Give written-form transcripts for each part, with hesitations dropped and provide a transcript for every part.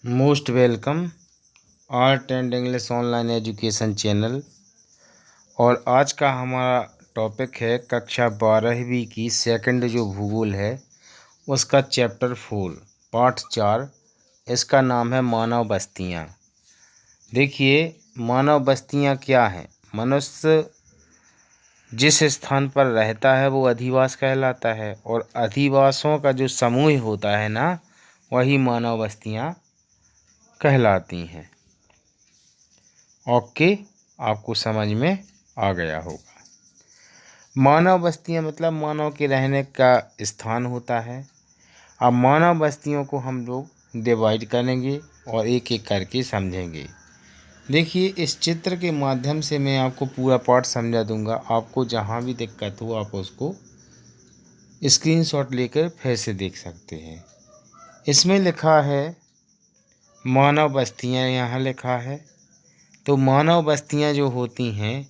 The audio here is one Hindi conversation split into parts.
Most welcome art and English online education channel. और आज का हमारा टॉपिक है कक्षा 12वीं की सेकंड जो भूगोल है उसका चैप्टर 4 पार्ट 4। इसका नाम है मानव बस्तियाँ। देखिए, मानव बस्तियाँ क्या हैं। मनुष्य जिस स्थान पर रहता है वो अधिवास कहलाता है, और अधिवासों का जो समूह होता है ना, वही मानव बस्तियाँ कहलाती हैं। ओके, आपको समझ में आ गया होगा। मानव बस्तियां मतलब मानव के रहने का स्थान होता है। अब मानव बस्तियों को हम लोग डिवाइड करेंगे और एक एक करके समझेंगे। देखिए, इस चित्र के माध्यम से मैं आपको पूरा पाठ समझा दूंगा। आपको जहां भी दिक्कत हो आप उसको स्क्रीनशॉट लेकर फिर से देख सकते हैं। इसमें लिखा है मानव बस्तियां, यहाँ लिखा है। तो मानव बस्तियां जो होती हैं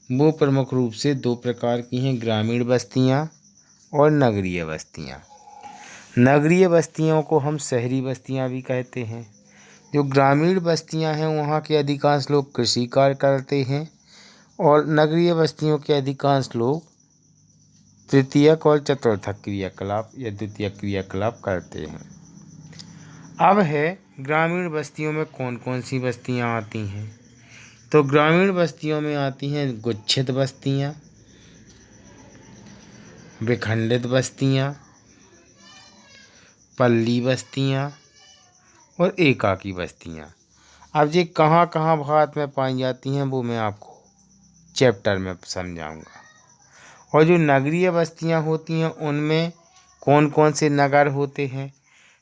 वो प्रमुख रूप से दो प्रकार की हैं, ग्रामीण बस्तियां और नगरीय बस्तियां। नगरीय बस्तियों को हम शहरी बस्तियां भी कहते हैं। जो ग्रामीण बस्तियां हैं वहाँ के अधिकांश लोग कृषि कार्य करते हैं, और नगरीय बस्तियों के अधिकांश लोग तृतीयक और चतुर्थक क्रियाकलाप या द्वितीयक क्रियाकलाप करते हैं। अब है ग्रामीण बस्तियों में कौन कौन सी बस्तियां आती हैं। तो ग्रामीण बस्तियों में आती हैं गुच्छित बस्तियां, विखंडित बस्तियां, पल्ली बस्तियां और एकाकी बस्तियां। अब ये कहाँ कहाँ भारत में पाई जाती हैं वो मैं आपको चैप्टर में समझाऊंगा। और जो नगरीय बस्तियां होती हैं उनमें कौन कौन से नगर होते हैं।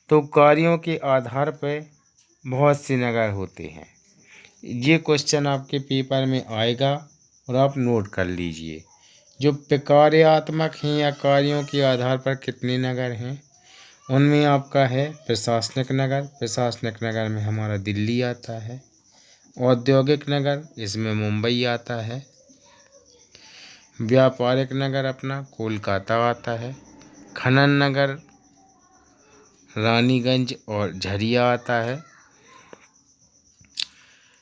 तो कार्यों के आधार पर बहुत से नगर होते हैं। ये क्वेश्चन आपके पेपर में आएगा और आप नोट कर लीजिए। जो प्रकार्यात्मक हैं या कार्यों के आधार पर कितने नगर हैं, उनमें आपका है प्रशासनिक नगर। प्रशासनिक नगर में हमारा दिल्ली आता है। औद्योगिक नगर, इसमें मुंबई आता है। व्यापारिक नगर अपना कोलकाता आता है। खनन नगर रानीगंज और झरिया आता है।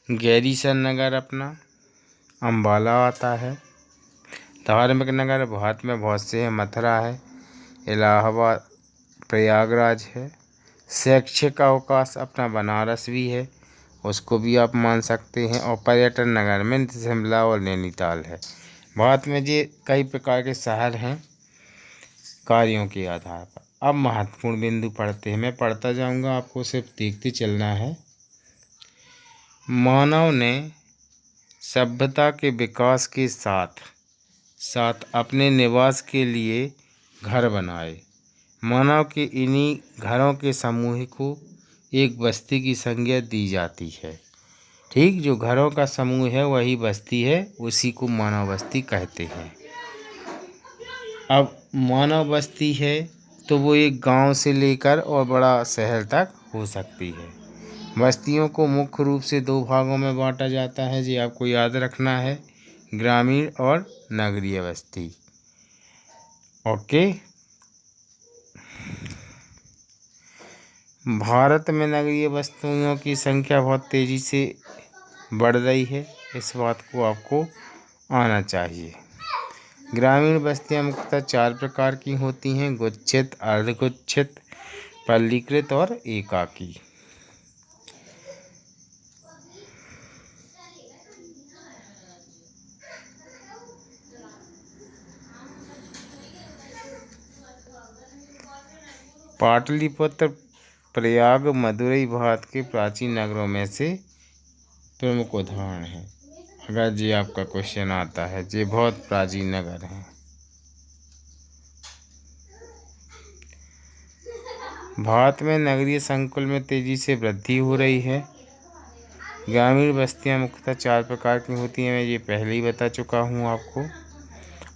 गैरीसन नगर अपना अम्बाला आता है। धार्मिक नगर भारत में बहुत से हैं, मथुरा है, इलाहाबाद, प्रयागराज है। शैक्षिक अवकाश अपना बनारस भी है, उसको भी आप मान सकते हैं। और पर्यटन नगर में शिमला और नैनीताल है। भारत में ये कई प्रकार के शहर हैं कार्यों के आधार पर। अब महत्वपूर्ण बिंदु पढ़ते हैं, मैं पढ़ता जाऊंगा, आपको सिर्फ देखते चलना है। मानव ने सभ्यता के विकास के साथ साथ अपने निवास के लिए घर बनाए। मानव के इन्हीं घरों के समूह को एक बस्ती की संज्ञा दी जाती है। ठीक, जो घरों का समूह है वही बस्ती है, उसी को मानव बस्ती कहते हैं। अब मानव बस्ती है तो वो एक गांव से लेकर और बड़ा शहर तक हो सकती है। बस्तियों को मुख्य रूप से दो भागों में बांटा जाता है, जी आपको याद रखना है, ग्रामीण और नगरीय बस्ती। ओके। भारत में नगरीय बस्तियों की संख्या बहुत तेज़ी से बढ़ रही है, इस बात को आपको आना चाहिए। ग्रामीण बस्तियां मुख्यतः चार प्रकार की होती हैं, गुच्छित, अर्धगुच्छित, पल्लीकृत और एकाकी। पाटलिपुत्र, प्रयाग, मदुरई भारत के प्राचीन नगरों में से प्रमुख उदाहरण हैं। अगर जी आपका क्वेश्चन आता है, ये बहुत प्राचीन नगर हैं। भारत में नगरीय संकुल में तेजी से वृद्धि हो रही है। ग्रामीण बस्तियां मुख्यतः चार प्रकार की होती हैं, मैं ये पहले ही बता चुका हूँ आपको।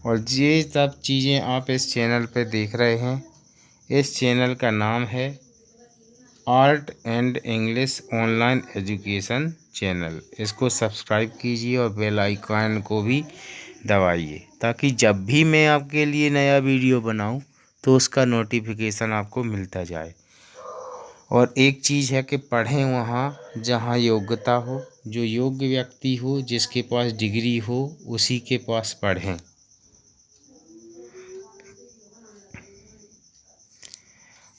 और ये सब चीज़ें आप इस चैनल पर देख रहे हैं। इस चैनल का नाम है art and English online education channel. इसको सब्सक्राइब कीजिए और बेल आइकन को भी दबाइए, ताकि जब भी मैं आपके लिए नया वीडियो बनाऊं तो उसका नोटिफिकेशन आपको मिलता जाए। और एक चीज़ है कि पढ़ें वहाँ जहाँ योग्यता हो, जो योग्य व्यक्ति हो, जिसके पास डिग्री हो, उसी के पास पढ़ें।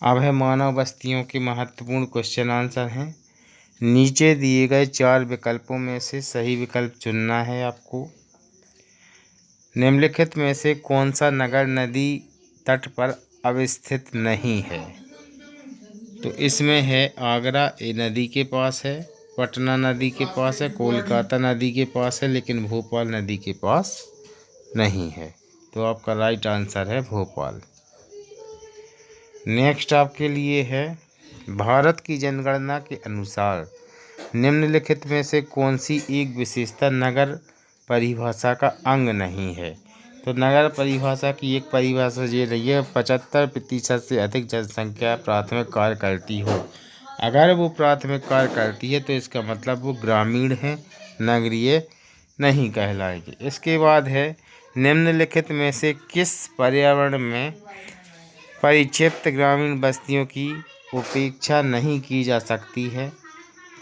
अब है मानव बस्तियों के महत्वपूर्ण क्वेश्चन आंसर हैं। नीचे दिए गए 4 विकल्पों में से सही विकल्प चुनना है आपको। निम्नलिखित में से कौन सा नगर नदी तट पर अवस्थित नहीं है? तो इसमें है आगरा, ये नदी के पास है, पटना नदी के पास है, कोलकाता नदी के पास है, लेकिन भोपाल नदी के पास नहीं है। तो आपका राइट आंसर है भोपाल। नेक्स्ट आपके लिए है, भारत की जनगणना के अनुसार निम्नलिखित में से कौन सी एक विशेषता नगर परिभाषा का अंग नहीं है? तो नगर परिभाषा की एक परिभाषा ये रही है, 75% से अधिक जनसंख्या प्राथमिक कार्य करती हो। अगर वो प्राथमिक कार्य करती है तो इसका मतलब वो ग्रामीण है, नगरीय नहीं कहलाएगी। इसके बाद है, निम्नलिखित में से किस पर्यावरण में परिक्षिप्त ग्रामीण बस्तियों की उपेक्षा नहीं की जा सकती है?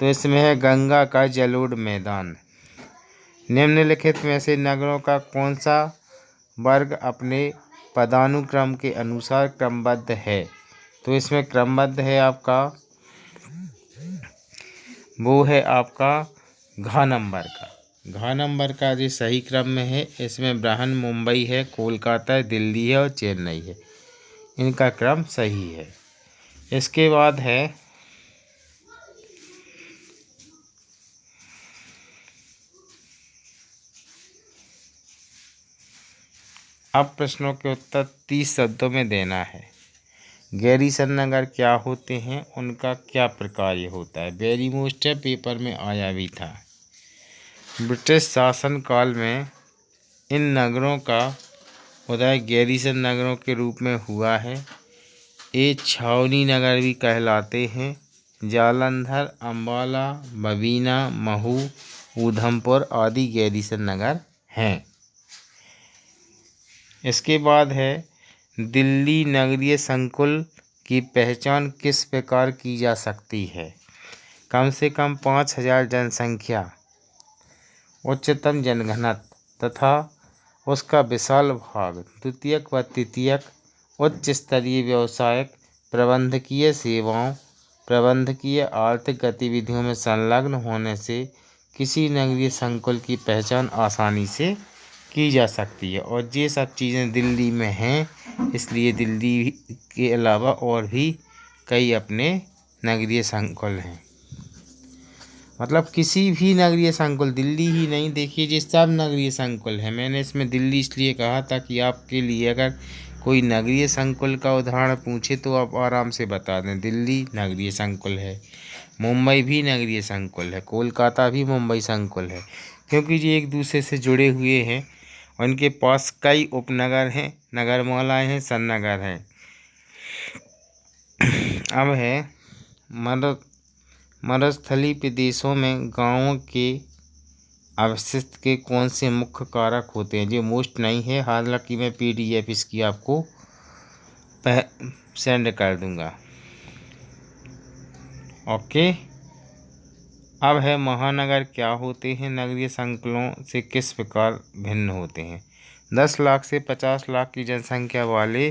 तो इसमें है गंगा का जलोढ़ मैदान। निम्नलिखित में से नगरों का कौन सा वर्ग अपने पदानुक्रम के अनुसार क्रमबद्ध है? तो इसमें क्रमबद्ध है आपका, वो है आपका घ नंबर का जो सही क्रम में है, इसमें बृहन मुंबई है, कोलकाता है, दिल्ली है और चेन्नई है। इनका क्रम सही है। इसके बाद है, अब प्रश्नों के उत्तर 30 शब्दों में देना है। गैरीसन नगर क्या होते हैं, उनका क्या प्रकार होता है? वेरी मोस्ट पेपर में आया भी था। ब्रिटिश शासन काल में इन नगरों का उदय गैरीसन नगरों के रूप में हुआ है। ये छावनी नगर भी कहलाते हैं। जालंधर, अम्बाला, बबीना, महू, ऊधमपुर आदि गैरीसन नगर हैं। इसके बाद है, दिल्ली नगरीय संकुल की पहचान किस प्रकार की जा सकती है? कम से कम 5000 जनसंख्या, उच्चतम जनघनत्व तथा उसका विशाल भाग, द्वितीयक व तृतीयक, उच्च स्तरीय व्यावसायिक प्रबंधकीय सेवाओं, प्रबंधकीय आर्थिक गतिविधियों में संलग्न होने से किसी नगरीय संकुल की पहचान आसानी से की जा सकती है। और ये सब चीज़ें दिल्ली में हैं, इसलिए दिल्ली के अलावा और भी कई अपने नगरीय संकुल हैं। मतलब किसी भी नगरीय संकुल, दिल्ली ही नहीं, देखिए ये सब नगरीय संकुल है। मैंने इसमें दिल्ली इसलिए कहा था कि आपके लिए अगर कोई नगरीय संकुल का उदाहरण पूछे तो आप आराम से बता दें। दिल्ली नगरीय संकुल है, मुंबई भी नगरीय संकुल है, कोलकाता भी मुंबई संकुल है, क्योंकि ये एक दूसरे से जुड़े हुए हैं। उनके पास कई उपनगर हैं, नगरमालाएँ हैं, सन्नगर हैं। अब है, मरुस्थलीय प्रदेशों में गांवों के अवशिष्ट के कौन से मुख्य कारक होते हैं? जो मोस्ट नहीं है, हालांकि मैं PDF इसकी आपको सेंड कर दूंगा। ओके। अब है, महानगर क्या होते हैं, नगरीय संकुलों से किस प्रकार भिन्न होते हैं? 10 लाख से 50 लाख की जनसंख्या वाले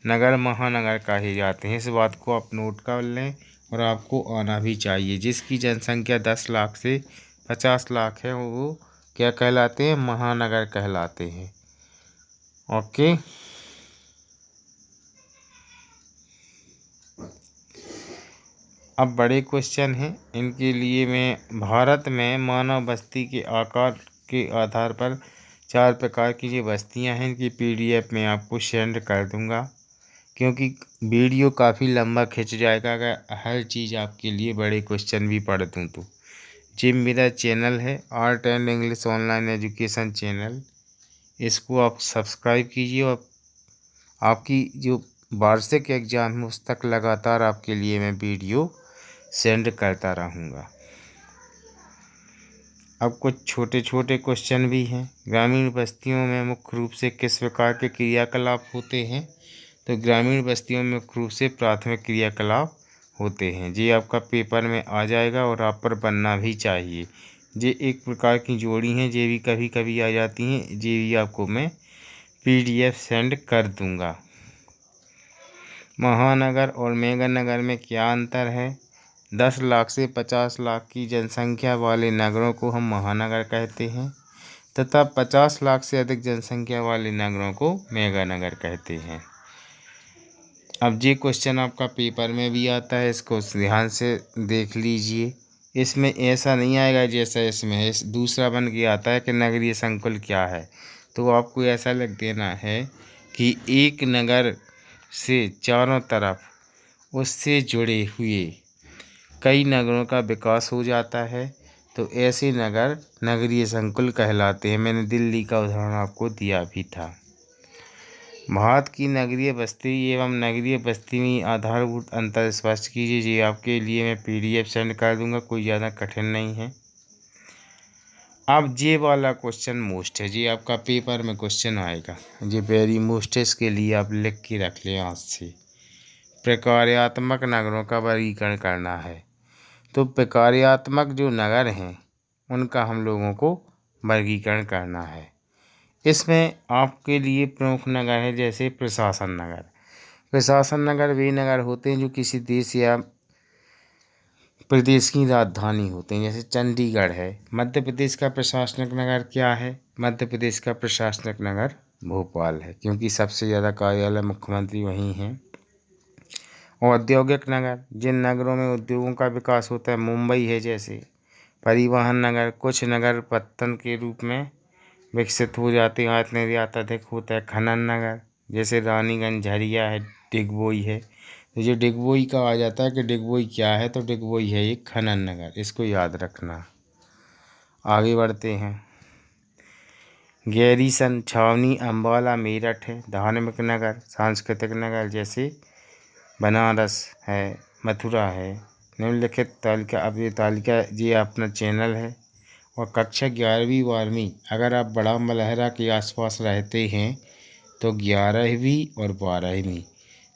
नगर महानगर कहे जाते हैं। इस बात को आप नोट कर लें और आपको आना भी चाहिए। जिसकी जनसंख्या 10 लाख से 50 लाख है वो क्या कहलाते हैं? महानगर कहलाते हैं। ओके। अब बड़े क्वेश्चन हैं, इनके लिए मैं भारत में मानव बस्ती के आकार के आधार पर 4 प्रकार की जो बस्तियां हैं इनकी PDF में आपको सेंड कर दूंगा, क्योंकि वीडियो काफ़ी लंबा खिंच जाएगा अगर हर चीज़ आपके लिए बड़े क्वेश्चन भी पढ़ दूँ तो। जी मेरा चैनल है art and English online education channel, इसको आप सब्सक्राइब कीजिए और आपकी जो वार्षिक एग्ज़ाम है उस तक लगातार आपके लिए मैं वीडियो सेंड करता रहूँगा। अब कुछ छोटे छोटे क्वेश्चन भी हैं। ग्रामीण बस्तियों में मुख्य रूप से किस प्रकार के क्रियाकलाप होते हैं? तो ग्रामीण बस्तियों में मुख्य रूप से प्राथमिक क्रियाकलाप होते हैं। ये आपका पेपर में आ जाएगा और आप पर बनना भी चाहिए। ये एक प्रकार की जोड़ी हैं, ये भी कभी कभी आ जाती हैं। ये भी आपको मैं PDF सेंड कर दूंगा। महानगर और मेगानगर में क्या अंतर है? 10 लाख से 50 लाख की जनसंख्या वाले नगरों को हम महानगर कहते हैं तथा 50 लाख से अधिक जनसंख्या वाले नगरों को मेगानगर कहते हैं। अब ये क्वेश्चन आपका पेपर में भी आता है, इसको ध्यान से देख लीजिए। इसमें ऐसा नहीं आएगा जैसा इसमें है। दूसरा बन के आता है कि नगरीय संकुल क्या है, तो आपको ऐसा लिख देना है कि एक नगर से चारों तरफ उससे जुड़े हुए कई नगरों का विकास हो जाता है, तो ऐसे नगर नगरीय संकुल कहलाते हैं। मैंने दिल्ली का उदाहरण आपको दिया भी था। भारत की नगरीय बस्ती एवं नगरीय बस्ती में आधारभूत अंतर स्पष्ट कीजिए। जी आपके लिए मैं PDF सेंड कर दूंगा, कोई ज़्यादा कठिन नहीं है। अब ये वाला क्वेश्चन मोस्ट है, जी आपका पेपर में क्वेश्चन आएगा, ये वेरी मोस्ट है, इसके लिए आप लिख के रख लें आज से। प्रकार्यात्मक नगरों का वर्गीकरण करना है, तो प्रकार्यात्मक जो नगर हैं उनका हम लोगों को वर्गीकरण करना है। इसमें आपके लिए प्रमुख नगर है जैसे प्रशासन नगर। प्रशासन नगर वे नगर होते हैं जो किसी देश या प्रदेश की राजधानी होते हैं, जैसे चंडीगढ़ है। मध्य प्रदेश का प्रशासनिक नगर क्या है? मध्य प्रदेश का प्रशासनिक नगर भोपाल है, क्योंकि सबसे ज़्यादा कार्यालय मुख्यमंत्री वहीं हैं। औद्योगिक नगर, जिन नगरों में उद्योगों का विकास होता है, मुंबई है जैसे। परिवहन नगर, कुछ नगर पत्तन के रूप में विकसित हो जाते हैं, आयत निर्यात अधिक होता है। खनन नगर, जैसे रानीगंज, झरिया है, डिगबोई है। तो जो डिगबोई का आ जाता है कि डिगबोई क्या है, तो डिगबोई है एक खनन नगर, इसको याद रखना। आगे बढ़ते हैं। गैरीसन, छावनी, अम्बाला, मेरठ है। धार्मिक नगर, सांस्कृतिक नगर, जैसे बनारस है, मथुरा है। निम्नलिखित तालिका, अब ये तालिका ये अपना चैनल है। और कक्षा 11वीं 12वीं अगर आप बड़ा मलहरा के आसपास रहते हैं तो 11वीं और 12वीं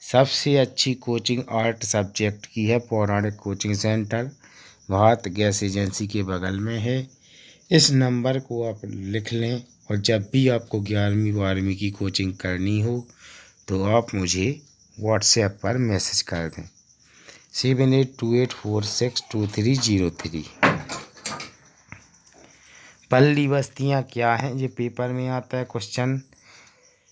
सबसे अच्छी कोचिंग आर्ट सब्जेक्ट की है पौराणिक coaching centre, Bharat gas agency के बगल में है। इस नंबर को आप लिख लें और जब भी आपको 11वीं 12वीं की कोचिंग करनी हो तो आप मुझे व्हाट्सएप पर मैसेज कर दें 7828462303। पल्ली बस्तियाँ क्या हैं? ये पेपर में आता है क्वेश्चन।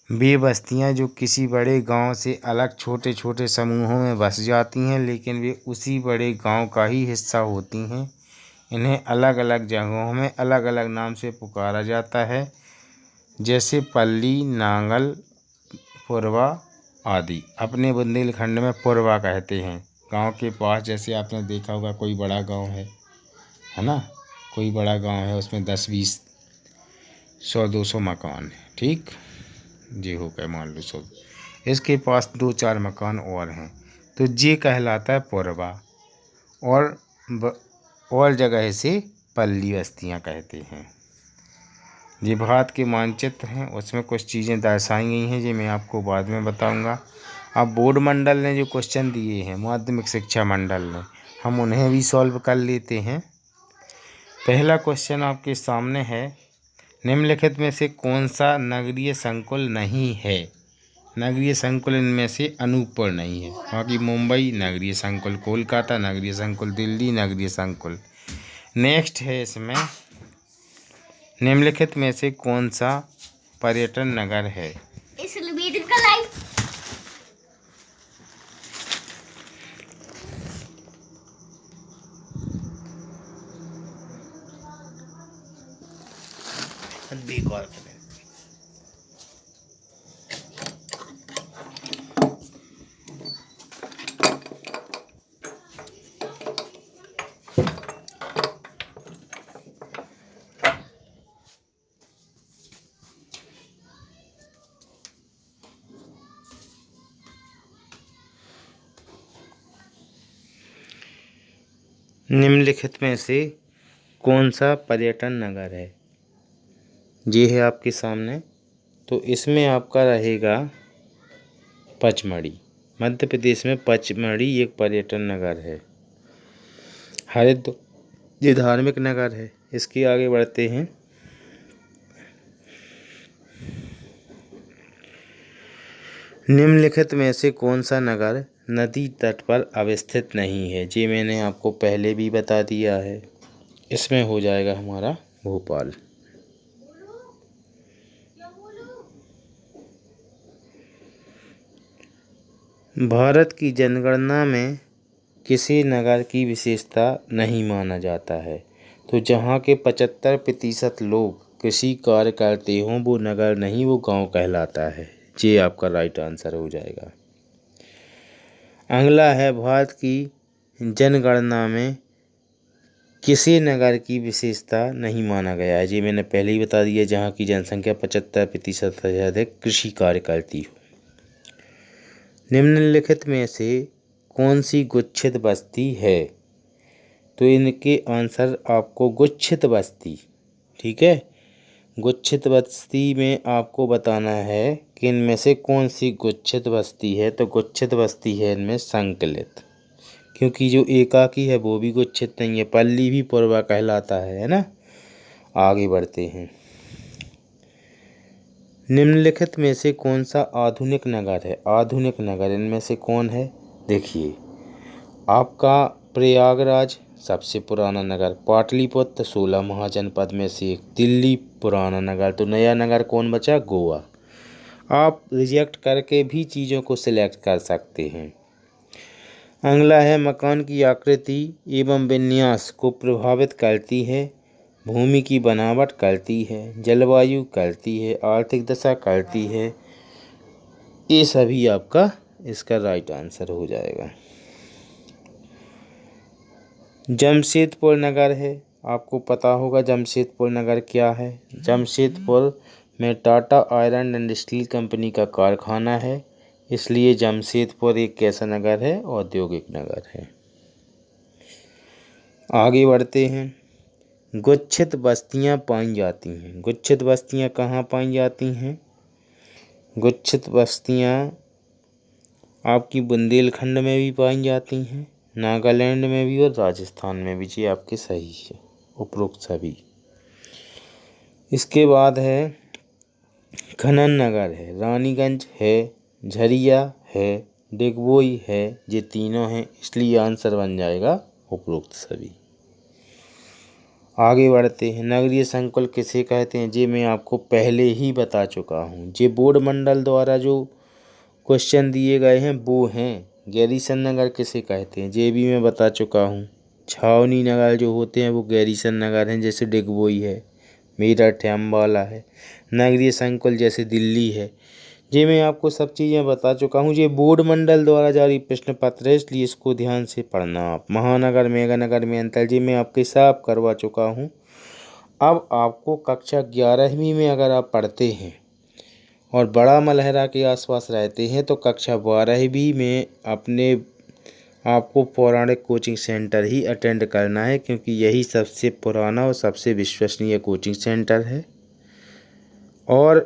वे बस्तियाँ जो किसी बड़े गांव से अलग छोटे छोटे समूहों में बस जाती हैं, लेकिन वे उसी बड़े गांव का ही हिस्सा होती हैं। इन्हें अलग अलग जगहों में अलग अलग नाम से पुकारा जाता है, जैसे पल्ली, नांगल, पुरवा आदि। अपने बुंदेलखंड में पुरवा कहते हैं गांव के पास। जैसे आपने देखा होगा कोई बड़ा गांव है ना, कोई बड़ा गांव है, उसमें 10-20 100-200 मकान है, ठीक जी हो गए मान लो 100, इसके पास 2-4 मकान और हैं, तो ये कहलाता है पुरवा। और जगह से पल्ली बस्तियाँ कहते हैं। ये भारत के मानचित्र हैं, उसमें कुछ चीज़ें दर्शाई गई हैं जो मैं आपको बाद में बताऊंगा। अब बोर्ड मंडल ने जो क्वेश्चन दिए हैं, माध्यमिक शिक्षा मंडल ने, हम उन्हें भी सॉल्व कर लेते हैं। पहला क्वेश्चन आपके सामने है, निम्नलिखित में से कौन सा नगरीय संकुल नहीं है? नगरीय संकुल इनमें से अनूपपुर नहीं है, बाकी मुंबई नगरीय संकुल, कोलकाता नगरीय संकुल, दिल्ली नगरीय संकुल। नेक्स्ट है इसमें, निम्नलिखित में से कौन सा पर्यटन नगर है? इस वीडियो का लाइक बेकार करें। निम्नलिखित में से कौन सा पर्यटन नगर है? ये है आपके सामने, तो इसमें आपका रहेगा पचमढ़ी। मध्य प्रदेश में पचमढ़ी एक पर्यटन नगर है। हरिद्वार ये धार्मिक नगर है। इसके आगे बढ़ते हैं। निम्नलिखित में से कौन सा नगर नदी तट पर अवस्थित नहीं है? जी मैंने आपको पहले भी बता दिया है। इसमें हो जाएगा हमारा भोपाल। भारत की जनगणना में किसी नगर की विशेषता नहीं माना जाता है। तो जहाँ के 75% लोग कृषि कार्य करते हों वो नगर नहीं, वो गांव कहलाता है। ये आपका राइट आंसर हो जाएगा। अगला है, भारत की जनगणना में किसी नगर की विशेषता नहीं माना गया है। ये मैंने पहले ही बता दिया, जहाँ की जनसंख्या 75% से अधिक कृषि कार्य करती हो। निम्नलिखित में से कौन सी गुच्छित बस्ती है? तो इनके आंसर आपको गुच्छित बस्ती, ठीक है, गुच्छित बस्ती में आपको बताना है कि इनमें से कौन सी गुच्छित बस्ती है। तो गुच्छित बस्ती है इनमें संकलित, क्योंकि जो एकाकी है वो भी गुच्छित नहीं है। पल्ली भी पूर्वा कहलाता है ना। आगे बढ़ते हैं। निम्नलिखित में से कौन सा आधुनिक नगर है? आधुनिक नगर इनमें से कौन है? देखिए, आपका प्रयागराज सबसे पुराना नगर, पाटलिपुत्र 16 महाजनपद में से एक, दिल्ली पुराना नगर। तो नया नगर कौन बचा? गोवा। आप रिजेक्ट करके भी चीज़ों को सिलेक्ट कर सकते हैं। अगला है, मकान की आकृति एवं विन्यास को प्रभावित करती है, भूमि की बनावट करती है, जलवायु करती है, आर्थिक दशा करती है। ये सभी आपका इसका राइट आंसर हो जाएगा। जमशेदपुर नगर है, आपको पता होगा जमशेदपुर नगर क्या है। जमशेदपुर में Tata iron and steel company का कारखाना है, इसलिए जमशेदपुर एक कैसा नगर है? औद्योगिक नगर है। आगे बढ़ते हैं। गुच्छित बस्तियां पाई जाती हैं। गुच्छित बस्तियां कहाँ पाई जाती हैं? गुच्छित बस्तियां आपकी बुंदेलखंड में भी पाई जाती हैं, नागालैंड में भी और राजस्थान में भी। जी आपके सही है उपरोक्त सभी। इसके बाद है, खनन नगर है, रानीगंज है, झरिया है, डिगबोई है। ये तीनों हैं, इसलिए आंसर बन जाएगा उपरोक्त सभी। आगे बढ़ते हैं। नगरीय संकुल किसे कहते हैं? ये मैं आपको पहले ही बता चुका हूँ। ये बोर्ड मंडल द्वारा जो क्वेश्चन दिए गए हैं वो हैं। गैरीसन नगर किसे कहते हैं? ये भी मैं बता चुका हूँ। छावनी नगर जो होते हैं वो गैरीसन नगर हैं, जैसे डिगबोई है, मेरठ है, अम्बाला है। नगरीय संकुल जैसे दिल्ली है। ये मैं आपको सब चीज़ें बता चुका हूँ। ये बोर्ड मंडल द्वारा जारी प्रश्न पत्र है, इसलिए इसको ध्यान से पढ़ना आप। महानगर मेगानगर में अंतर जी मैं आपके साफ करवा चुका हूँ। अब आपको कक्षा 11वीं में अगर आप पढ़ते हैं और बड़ा मलहरा के आसपास रहते हैं तो कक्षा 12वीं में अपने आपको पौराणिक कोचिंग सेंटर ही अटेंड करना है, क्योंकि यही सबसे पुराना और सबसे विश्वसनीय कोचिंग सेंटर है। और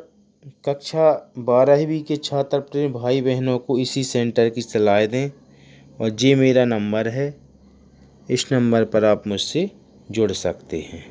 कक्षा 12वीं के छात्र अपने भाई बहनों को इसी सेंटर की सलाह दें। और ये मेरा नंबर है, इस नंबर पर आप मुझसे जुड़ सकते हैं।